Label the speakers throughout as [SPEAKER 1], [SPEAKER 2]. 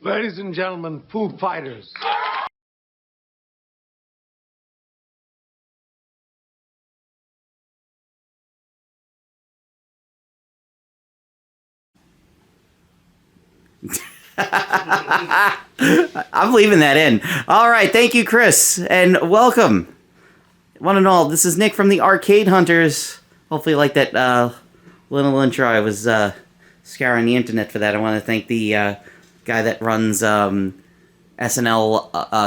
[SPEAKER 1] Ladies and gentlemen, Foo Fighters.
[SPEAKER 2] I'm leaving that in. All right, thank you, Chris, and welcome, one and all. This is Nick from the Arcade Hunters. Hopefully you like that little intro. I was scouring the internet for that. I want to thank the guy that runs SNL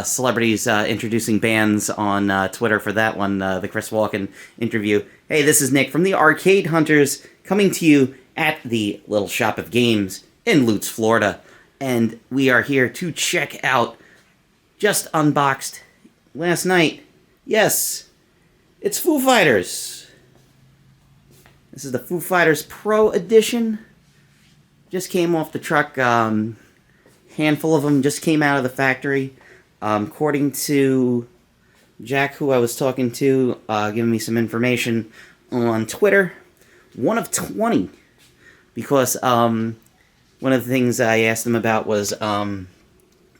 [SPEAKER 2] Celebrities Introducing Bands on Twitter for that one, the Chris Walken interview. Hey, this is Nick from the Arcade Hunters, coming to you at the Little Shop of Games in Lutz, Florida. And we are here to check out, just unboxed last night. Yes, it's Foo Fighters. This is the Foo Fighters Pro Edition. Just came off the truck. Handful of them just came out of the factory. According to Jack, who I was talking to, giving me some information on Twitter, one of 20. Because one of the things I asked him about was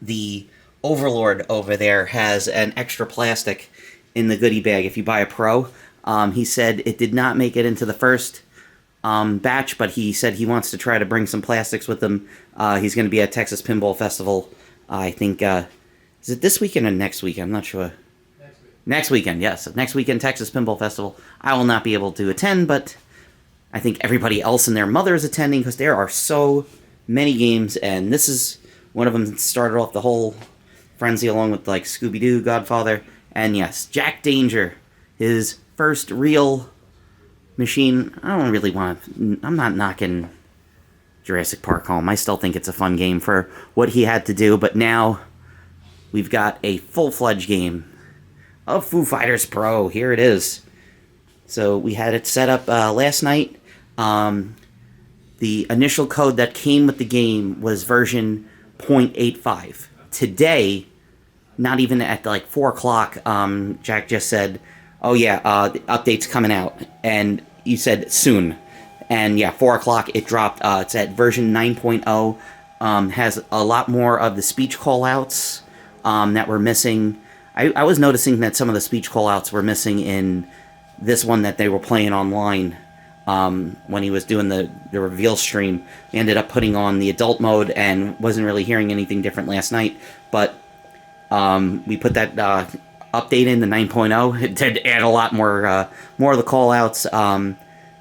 [SPEAKER 2] the Overlord over there has an extra plastic in the goodie bag if you buy a Pro. He said it did not make it into the first batch, but he said he wants to try to bring some plastics with him. He's going to be at Texas Pinball Festival, I think, is it this weekend or next weekend? I'm not sure. Next weekend, yes. Next weekend, Texas Pinball Festival. I will not be able to attend, but I think everybody else and their mother is attending because there are so many games, and this is one of them that started off the whole frenzy along with, like, Scooby-Doo, Godfather, and yes, Jack Danger, his first real machine. I don't really want to... I'm not knocking Jurassic Park home. I still think it's a fun game for what he had to do, but now we've got a full-fledged game of Foo Fighters Pro. Here it is. So we had it set up last night. The initial code that came with the game was version 0.85. Today, not even at like 4 o'clock, Jack just said, oh yeah, the update's coming out. And you said soon. And yeah, 4 o'clock it dropped. It's at version 9.0. Has a lot more of the speech callouts that were missing. I was noticing that some of the speech callouts were missing in this one that they were playing online. When he was doing the reveal stream, he ended up putting on the adult mode and wasn't really hearing anything different last night. But we put that update in the 9.0. It did add a lot more of the callouts.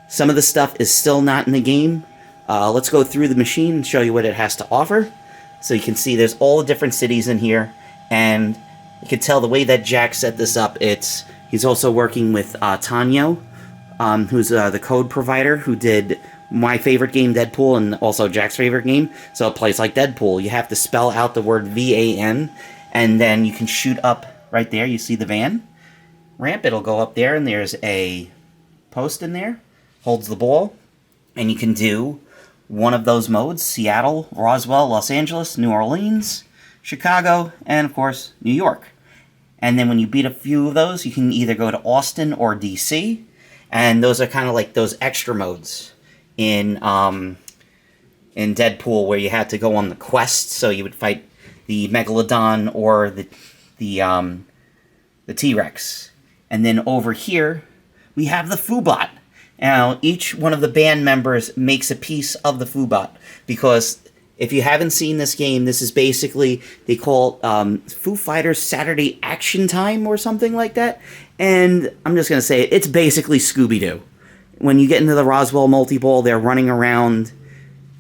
[SPEAKER 2] Some of the stuff is still not in the game. Let's go through the machine and show you what it has to offer. So you can see there's all the different cities in here, and you can tell the way that Jack set this up. He's also working with Tanyo, who's the code provider who did my favorite game, Deadpool, and also Jack's favorite game. So it plays like Deadpool. You have to spell out the word V-A-N, and then you can shoot up right there. You see the van ramp. It'll go up there, and there's a post in there. Holds the ball, and you can do one of those modes: Seattle, Roswell, Los Angeles, New Orleans, Chicago, and of course, New York. And then when you beat a few of those, you can either go to Austin or DC. And those are kind of like those extra modes in Deadpool, where you had to go on the quest, so you would fight the Megalodon or the T-Rex. And then over here, we have the Foobot. Now, each one of the band members makes a piece of the Foobot, because if you haven't seen this game, this is basically, they call Foo Fighters Saturday Action Time or something like that. And I'm just going to say it's basically Scooby-Doo. When you get into the Roswell multi-ball, they're running around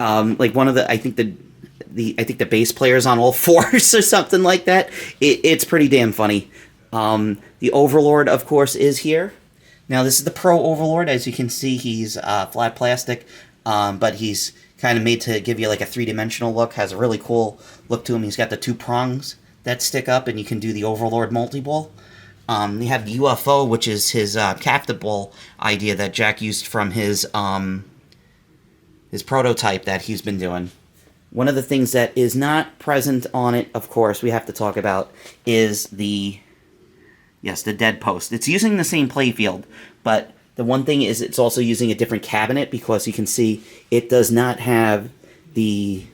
[SPEAKER 2] like one of the, I think the bass player's on all fours or something like that. It's pretty damn funny. The Overlord, of course, is here. Now, this is the Pro Overlord. As you can see, he's flat plastic, but he's kind of made to give you like a three-dimensional look. Has a really cool look to him. He's got the 2 prongs that stick up, and you can do the Overlord multi-ball. You have the UFO, which is his captive ball idea that Jack used from his prototype that he's been doing. One of the things that is not present on it, of course, we have to talk about is the dead post. It's using the same playfield, but the one thing is it's also using a different cabinet, because you can see it does not have the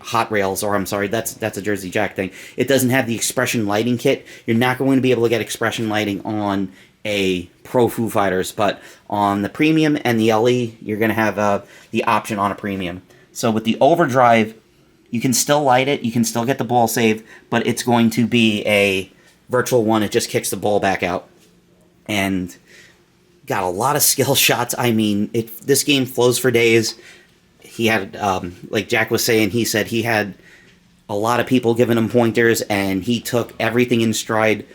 [SPEAKER 2] Hot Rails, or I'm sorry, that's a Jersey Jack thing. It doesn't have the expression lighting kit. You're not going to be able to get expression lighting on a Pro Foo Fighters, but on the Premium and the LE, you're going to have the option on a Premium. So with the overdrive, you can still light it, you can still get the ball save, but it's going to be a virtual one. It just kicks the ball back out. And got a lot of skill shots. I mean, this game flows for days. He had, like Jack was saying, he said he had a lot of people giving him pointers, and he took everything in stride.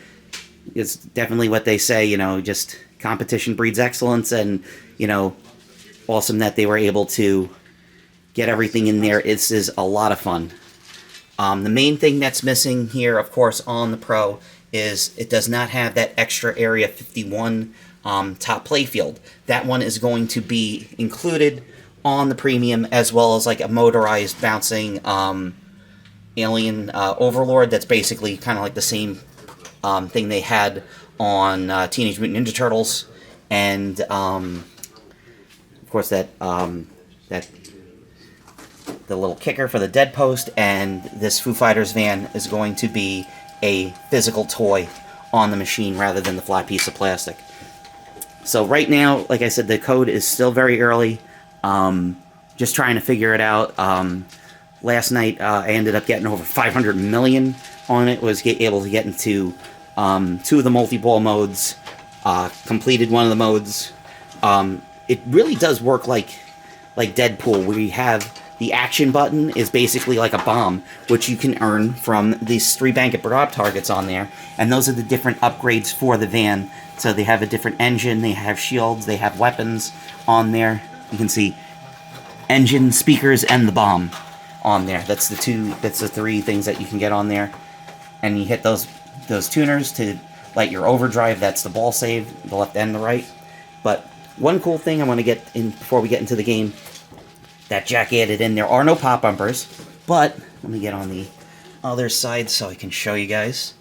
[SPEAKER 2] It's definitely what they say, you know, just competition breeds excellence, and, you know, awesome that they were able to get everything in there. This is a lot of fun. The main thing that's missing here, of course, on the Pro is it does not have that extra Area 51 top playfield. That one is going to be included on the Premium, as well as like a motorized bouncing alien Overlord. That's basically kind of like the same thing they had on Teenage Mutant Ninja Turtles, and of course that the little kicker for the dead post. And this Foo Fighters van is going to be a physical toy on the machine rather than the flat piece of plastic. So right now, like I said, the code is still very early. Just trying to figure it out. Last night I ended up getting over 500 million on it. Was able to get into 2 of the multi-ball modes. Completed one of the modes. It really does work like Deadpool, where you have the action button is basically like a bomb, which you can earn from these 3 bank of drop targets on there. And those are the different upgrades for the van. So they have a different engine, they have shields, they have weapons on there. You can see engine, speakers, and the bomb on there. That's the 3 things that you can get on there. And you hit those tuners to light your overdrive. That's the ball save, the left and the right. But one cool thing I want to get in before we get into the game that Jack added in, there are no pop bumpers, but let me get on the other side so I can show you guys.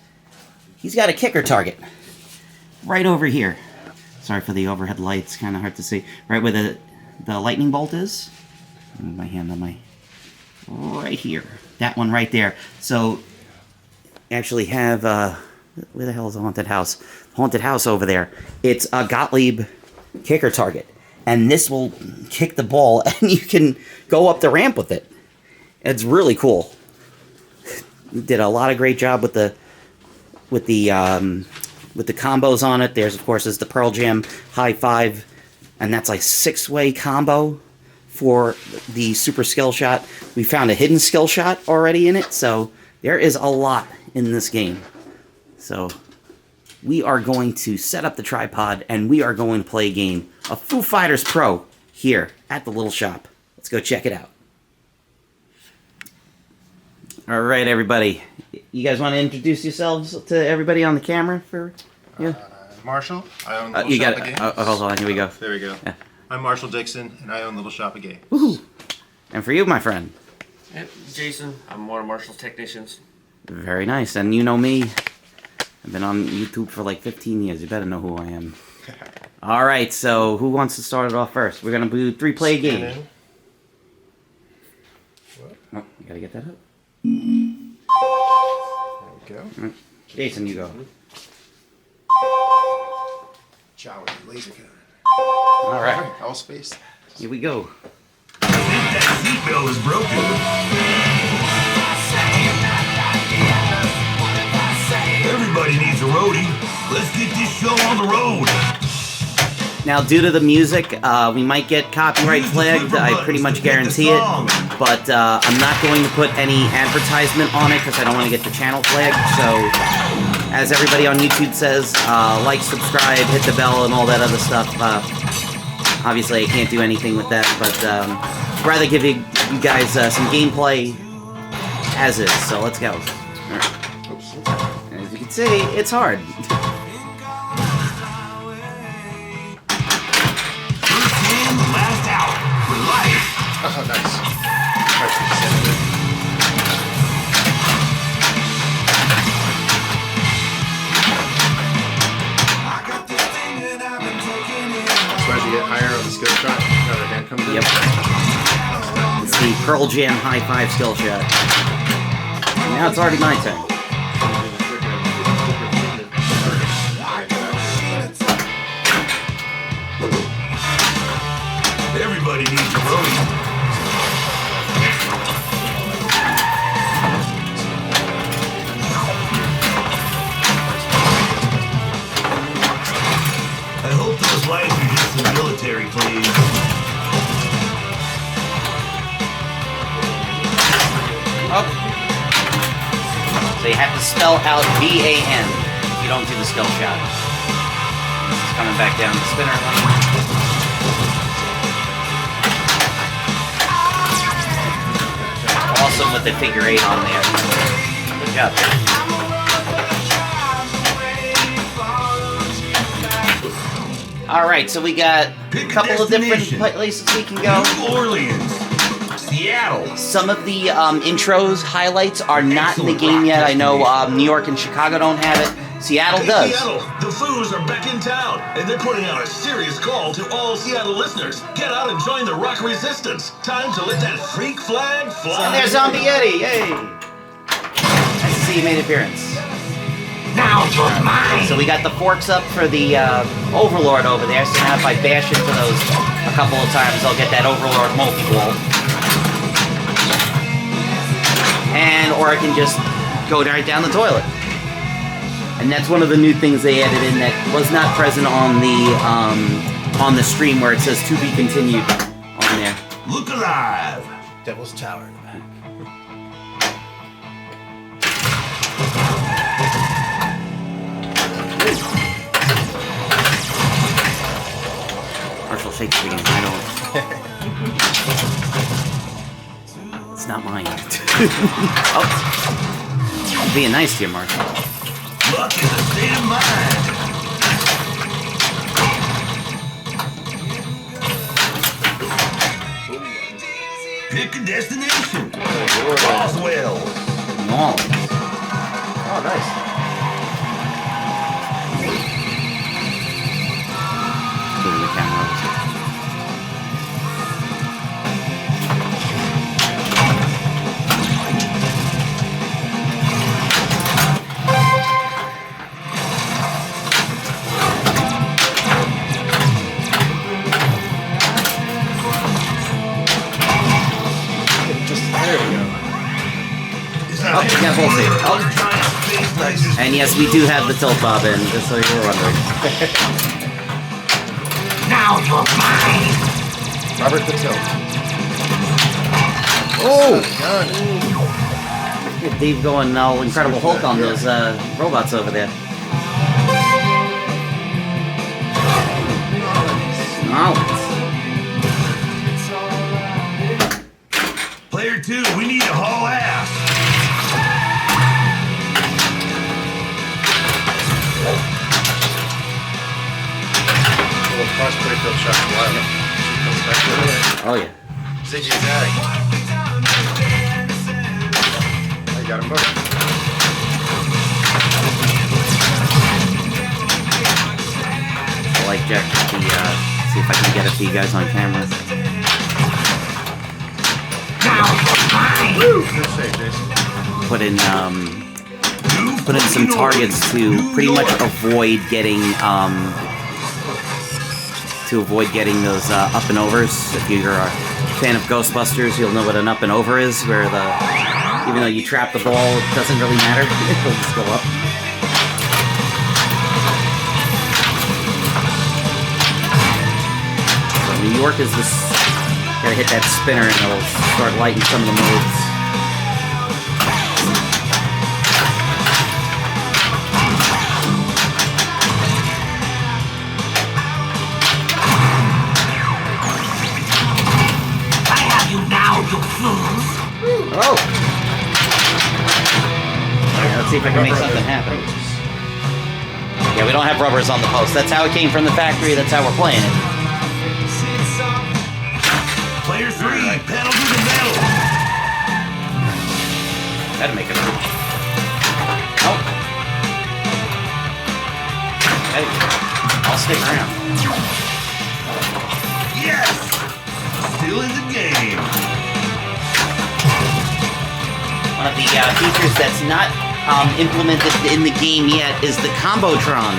[SPEAKER 2] He's got a kicker target right over here. Sorry for the overhead lights, kind of hard to see. Right where the lightning bolt is. Move my hand on my... right here. That one right there. So, actually have... where the hell is the haunted house? Haunted house over there. It's a Gottlieb kicker target. And this will kick the ball, and you can go up the ramp with it. It's really cool. Did a lot of great job with the combos on it. There's, of course, is the Pearl Jam High Five, and that's like 6-way combo for the super skill shot. We found a hidden skill shot already in it, so there is a lot in this game. So we are going to set up the tripod, and we are going to play a game of Foo Fighters Pro here at the little shop. Let's go check it out. All right, everybody. You guys want to introduce yourselves to everybody on the camera?
[SPEAKER 3] Marshall. I own Little
[SPEAKER 2] You
[SPEAKER 3] Shop
[SPEAKER 2] got
[SPEAKER 3] of
[SPEAKER 2] it.
[SPEAKER 3] Games.
[SPEAKER 2] Hold on. Here we go.
[SPEAKER 3] There we go.
[SPEAKER 2] Yeah.
[SPEAKER 3] I'm Marshall Dixon, and I own Little Shop of Games.
[SPEAKER 2] Woohoo! And for you, my friend.
[SPEAKER 4] Yep, Jason. I'm one of Marshall's technicians.
[SPEAKER 2] Very nice. And you know me. I've been on YouTube for like 15 years. You better know who I am. All right, so who wants to start it off first? We're going to do 3-play game. Oh, you got to get that up.
[SPEAKER 3] There we go.
[SPEAKER 2] Right. Jason, you go.
[SPEAKER 3] Chow, laser gun.
[SPEAKER 2] All right,
[SPEAKER 3] All space.
[SPEAKER 2] here we go.
[SPEAKER 5] That seatbelt is broken. Everybody needs a roadie. Let's get this show on the road.
[SPEAKER 2] Now, due to the music, we might get copyright flagged. I pretty much guarantee it. But I'm not going to put any advertisement on it because I don't want to get the channel flagged. So, as everybody on YouTube says, like, subscribe, hit the bell, and all that other stuff. Obviously, I can't do anything with that, but I'd rather give you guys some gameplay as is. So let's go. All right. As you can see, it's hard.
[SPEAKER 5] First in, last out. For life.
[SPEAKER 3] Oh, nice. So as you get higher on the skill shot, another hand comes in.
[SPEAKER 2] Yep. It's the Pearl Jam high five skill shot. And now it's already my turn.
[SPEAKER 5] Everybody needs a roadie. I hope those lights are just the military, please.
[SPEAKER 2] Oh. So you have to spell out V-A-N if you don't do the skill shot. This is coming back down the spinner lane. Awesome with the figure 8 on there. Good job. Alright, so we got a couple of different places we can go.
[SPEAKER 5] New Orleans, Seattle.
[SPEAKER 2] Some of the intros, highlights are not in the game yet. I know New York and Chicago don't have it. Seattle
[SPEAKER 5] Hey,
[SPEAKER 2] does.
[SPEAKER 5] Seattle, the Foos are back in town, and they're putting out a serious call to all Seattle listeners. Get out and join the rock resistance. Time to let that freak flag fly.
[SPEAKER 2] And there's Zombie Yeti, yay! Nice to see you made an appearance.
[SPEAKER 6] Now you're mine.
[SPEAKER 2] So we got the forks up for the Overlord over there, so now if I bash into those a couple of times, I'll get that Overlord multi-wall. Or I can just go right down the toilet. And that's one of the new things they added in that was not present on the stream, where it says to be continued on there.
[SPEAKER 5] Look alive.
[SPEAKER 3] Devil's Tower in the back.
[SPEAKER 2] Marshall shakes again. I don't. It's not mine. Oh. I'm being nice to you, Marshall.
[SPEAKER 5] Luck is a state of mind. Pick a destination. Roswell.
[SPEAKER 2] No.
[SPEAKER 3] Oh, nice.
[SPEAKER 2] Moving the camera over here. Oh, we got both here. Oh. And yes, we do have the tilt bob in, just so you were wondering.
[SPEAKER 6] Now you're mine.
[SPEAKER 3] Robert the Tilt.
[SPEAKER 2] Oh!
[SPEAKER 3] Gun.
[SPEAKER 2] Get Dave going all Incredible Hulk on those robots over there. Oh.
[SPEAKER 5] Player 2, we need to haul ass.
[SPEAKER 3] Little cross playfield shot for a while. She comes back to it.
[SPEAKER 2] Oh, yeah.
[SPEAKER 3] Ziggy Zag. I got him both.
[SPEAKER 2] I like Jack the, see if I can get it for you guys on camera.
[SPEAKER 6] Now you're mine.
[SPEAKER 3] Good save, Jason.
[SPEAKER 2] Put in some targets to pretty much avoid getting, those up and overs. If you're a fan of Ghostbusters, you'll know what an up and over is, where even though you trap the ball, it doesn't really matter. It'll just go up. So New York is this. Gotta hit that spinner and it'll start lighting some of the moves.
[SPEAKER 6] I have you now, you fools.
[SPEAKER 2] Oh! Alright, let's see if I can make something happen. Yeah, we don't have rubbers on the post. That's how it came from the factory. That's how we're playing it.
[SPEAKER 5] Player 3, pedal to the metal.
[SPEAKER 2] Gotta make it move. Oh. Hey, I'll stick around.
[SPEAKER 5] Yes! Still in the game.
[SPEAKER 2] One of the features that's not implemented in the game yet is the Combotron,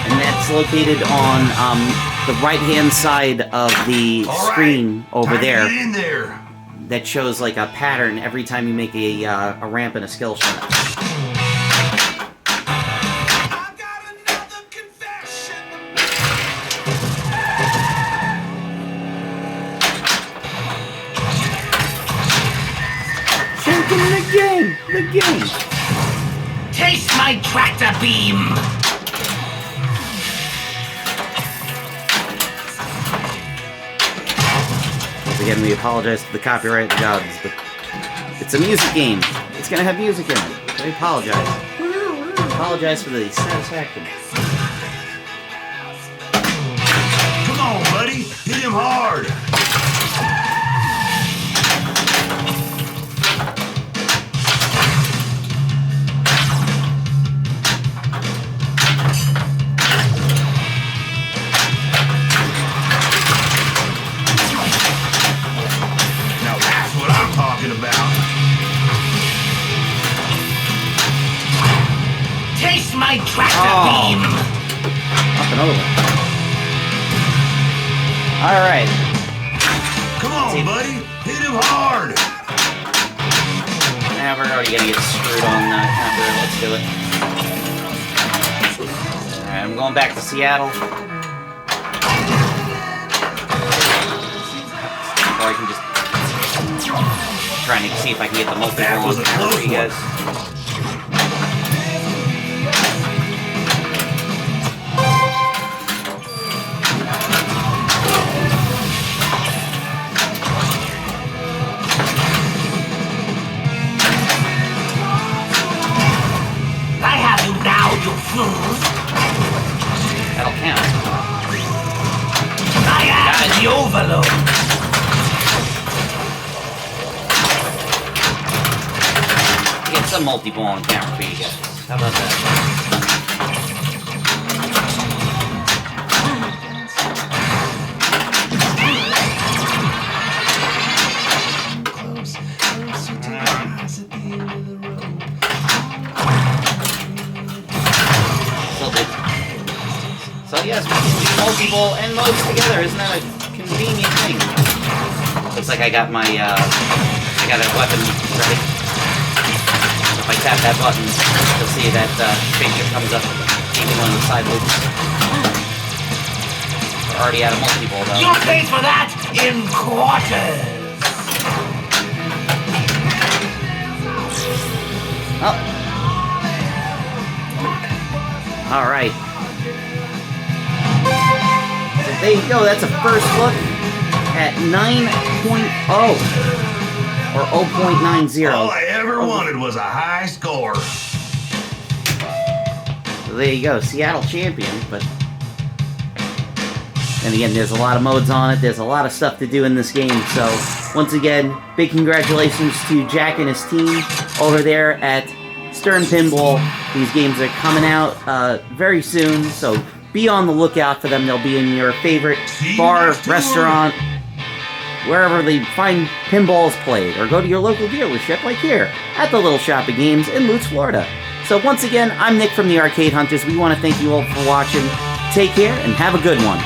[SPEAKER 2] and that's located on the right-hand side of the screen over there.
[SPEAKER 5] Get in there.
[SPEAKER 2] That shows like a pattern every time you make a ramp in a skill shot. The game!
[SPEAKER 6] Taste my tractor beam!
[SPEAKER 2] Once again, we apologize to the copyright gods, but it's a music game. It's gonna have music in it. We apologize. Apologize for the satisfaction.
[SPEAKER 5] Come on, buddy. Hit him hard. About.
[SPEAKER 6] Taste my tractor beam!
[SPEAKER 2] Up and over. Alright.
[SPEAKER 5] Come on, buddy. Hit him hard.
[SPEAKER 2] Nah, we're already gonna get screwed on counter. Let's do it. Alright, I'm going back to Seattle. Or I can just trying to see if I can get the multi-roll on camera for you guys.
[SPEAKER 6] I have you now, you fools!
[SPEAKER 2] That'll count.
[SPEAKER 6] I am the overload!
[SPEAKER 2] Some multi-ball on camera for you guys. How about that? So yes, we can do multi-ball and modes together. Isn't that a convenient thing? Looks like I got my I got a weapon ready. If I tap that button, you'll see that picture comes up, even on the side loops. We're already out of multi-ball though.
[SPEAKER 6] You'll pay for that in quarters!
[SPEAKER 2] Oh. Alright. So there you go, that's a first look at 9.0. Or 0.90.
[SPEAKER 5] All I ever wanted was a high score.
[SPEAKER 2] So there you go, Seattle champion, but then again, there's a lot of modes on it, there's a lot of stuff to do in this game, so once again, big congratulations to Jack and his team over there at Stern Pinball. These games are coming out very soon, so be on the lookout for them. They'll be in your favorite bar, restaurant, wherever they find pinballs played, or go to your local dealership like here at the Little Shop of Games in Lutz, Florida. So once again, I'm Nick from the Arcade Hunters. We want to thank you all for watching. Take care and have a good one.